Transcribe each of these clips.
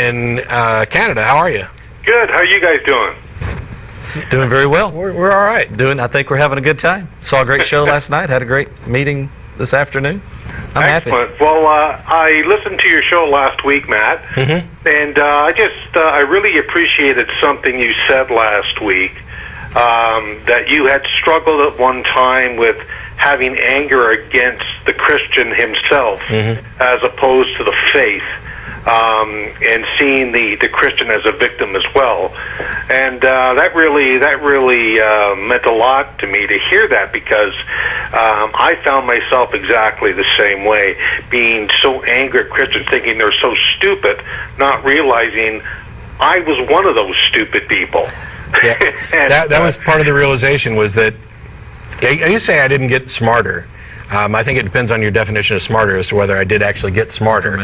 in Canada. How are you? Good. How are you guys doing? Doing very well. We're all right. I think we're having a good time. Saw a great show last night. Had a great meeting this afternoon. I'm Excellent. happy. Well, I listened to your show last week, Matt, and I really appreciated something you said last week, that you had struggled at one time with having anger against the Christian himself as opposed to the faith. And seeing the Christian as a victim as well, and that really meant a lot to me to hear that, because I found myself exactly the same way, being so angry at Christians, thinking they're so stupid, not realizing I was one of those stupid people. Yeah. And, that was part of the realization, was that you say I didn't get smarter. I think it depends on your definition of smarter as to whether I did actually get smarter.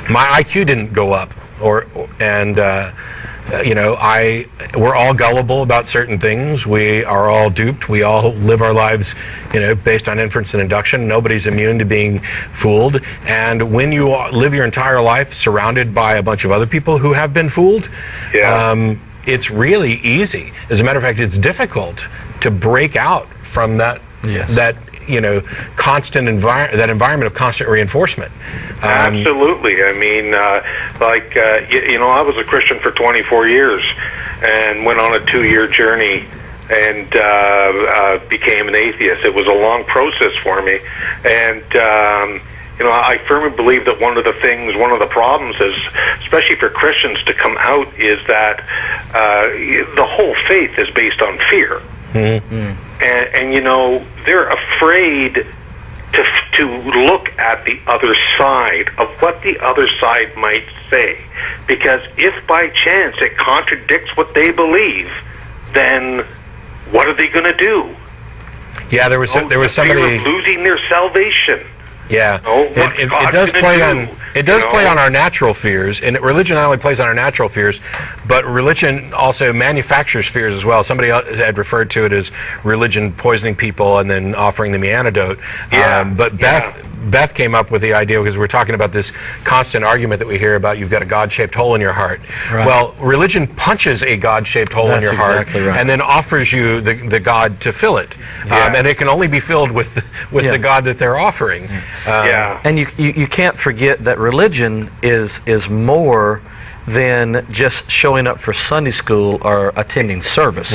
My IQ didn't go up, you know, we're all gullible about certain things. We are all duped. We all live our lives, you know, based on inference and induction. Nobody's immune to being fooled. And when you live your entire life surrounded by a bunch of other people who have been fooled, it's really easy. As a matter of fact, it's difficult to break out from that you know, constant environment of constant reinforcement. Absolutely. I mean, you know, I was a Christian for 24 years and went on a 2-year journey and became an atheist. It was a long process for me, and you know, I firmly believe that one of the problems is, especially for Christians to come out, is that the whole faith is based on fear. And you know, they're afraid to look at the other side of what the other side might say, because if by chance it contradicts what they believe, then what are they going to do? Yeah, there was somebody losing their salvation. Yeah, it does play on our natural fears, and religion not only plays on our natural fears, but religion also manufactures fears as well. Somebody else had referred to it as religion poisoning people and then offering them the antidote. But Beth came up with the idea, because we're talking about this constant argument that we hear about, you've got a God-shaped hole in your heart. Right. Well, religion punches a God-shaped hole in your heart, and then offers you the God to fill it. And it can only be filled with the God that they're offering. And you can't forget that religion is more than just showing up for Sunday school or attending service.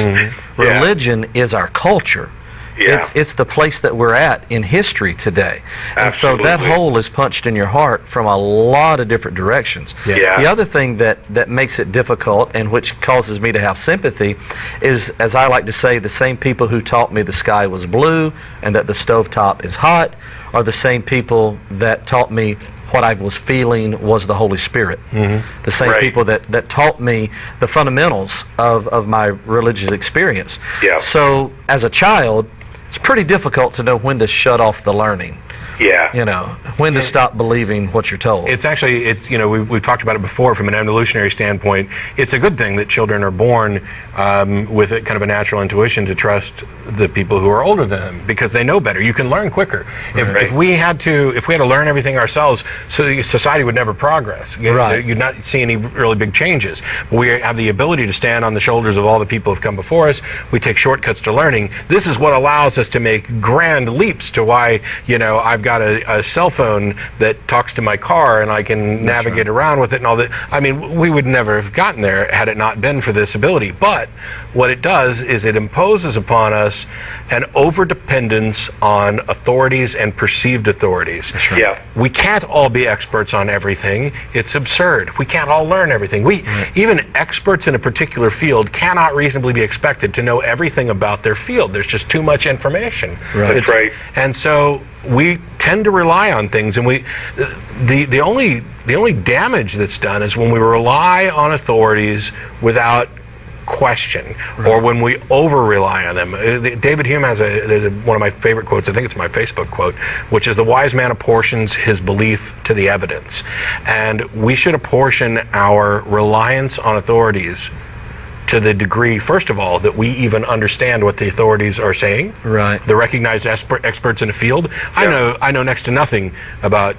Religion is our culture. It's the place that we're at in history today. And so that hole is punched in your heart from a lot of different directions. The other thing that makes it difficult, and which causes me to have sympathy, is, as I like to say, the same people who taught me the sky was blue and that the stovetop is hot are the same people that taught me what I was feeling was the Holy Spirit. The same people that taught me the fundamentals of my religious experience. So as a child, it's pretty difficult to know when to shut off the learning. You know, when to stop believing what you're told. It's actually, you know, we've talked about it before from an evolutionary standpoint. It's a good thing that children are born with a kind of a natural intuition to trust the people who are older than them, because they know better. You can learn quicker. If we had to learn everything ourselves, so society would never progress. You'd not see any really big changes. But we have the ability to stand on the shoulders of all the people who have come before us. We take shortcuts to learning. This is what allows us to make grand leaps to why, you know, I've got a cell phone that talks to my car and I can navigate around with it and all that. I mean, we would never have gotten there had it not been for this ability. But what it does is it imposes upon us an overdependence on authorities and perceived authorities. We can't all be experts on everything. It's absurd. We can't all learn everything. Even experts in a particular field cannot reasonably be expected to know everything about their field. There's just too much information. That's right. And so we tend to rely on things, and the only damage that's done is when we rely on authorities without question, or when we over-rely on them. David Hume has one of my favorite quotes, I think it's my Facebook quote, which is, "The wise man apportions his belief to the evidence." And we should apportion our reliance on authorities to the degree, first of all, that we even understand what the authorities are saying. The recognized experts in the field. I know next to nothing about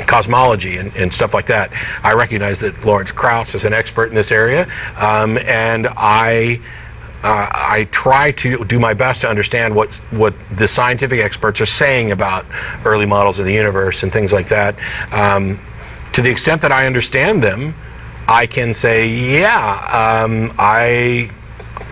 cosmology and stuff like that. I recognize that Lawrence Krauss is an expert in this area, and I try to do my best to understand what the scientific experts are saying about early models of the universe and things like that. To the extent that I understand them, I can say, yeah,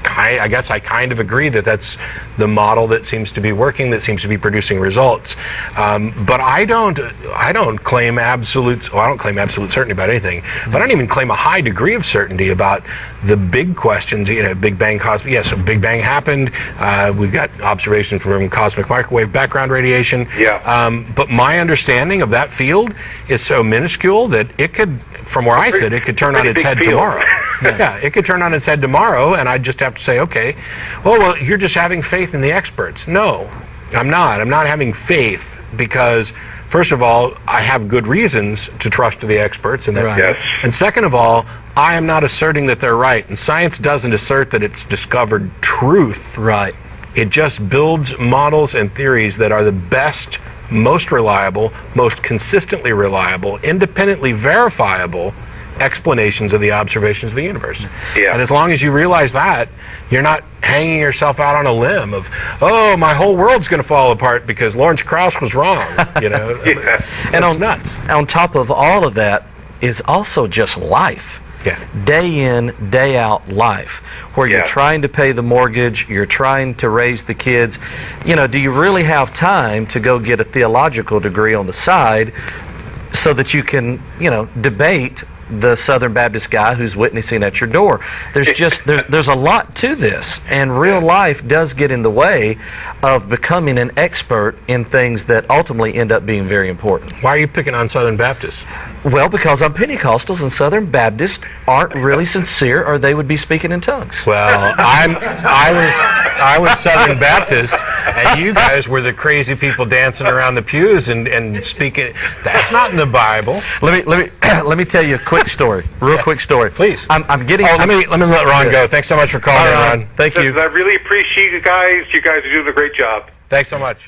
I guess I kind of agree that that's the model that seems to be working, that seems to be producing results. But I don't claim absolute. Well, I don't claim absolute certainty about anything. But I don't even claim a high degree of certainty about the big questions. You know, Big Bang, yes, so Big Bang happened. We've got observations from cosmic microwave background radiation. Yeah. But my understanding of that field is so minuscule that it could, from where I sit, it could turn on its head tomorrow. Yeah, it could turn on its head tomorrow, and I'd just have to say, okay, well, you're just having faith in the experts. No, I'm not. I'm not having faith because, first of all, I have good reasons to trust the experts in that field. Yes. And second of all, I am not asserting that they're right. And science doesn't assert that it's discovered truth. Right. It just builds models and theories that are the best, most reliable, most consistently reliable, independently verifiable explanations of the observations of the universe. Yeah. And as long as you realize that, you're not hanging yourself out on a limb of, oh, my whole world's going to fall apart because Lawrence Krauss was wrong. You know, Yeah. and nuts. On top of all of that is also just life. Yeah. Day in, day out life, where you're Yeah. trying to pay the mortgage, you're trying to raise the kids. You know, do you really have time to go get a theological degree on the side so that you can, you know, debate the Southern Baptist guy who's witnessing at your door? There's just there's a lot to this, and real life does get in the way of becoming an expert in things that ultimately end up being very important. Why are you picking on Southern Baptists? Well, because I'm Pentecostals and Southern Baptists aren't really sincere, or they would be speaking in tongues. Well, I was Southern Baptist, and you guys were the crazy people dancing around the pews and speaking. That's not in the Bible. Let me tell you a quick story, quick story. Please. I'm getting. Oh, let me let Ron go. Thanks so much for calling in, Ron. Thank you. I really appreciate you guys. You guys are doing a great job. Thanks so much.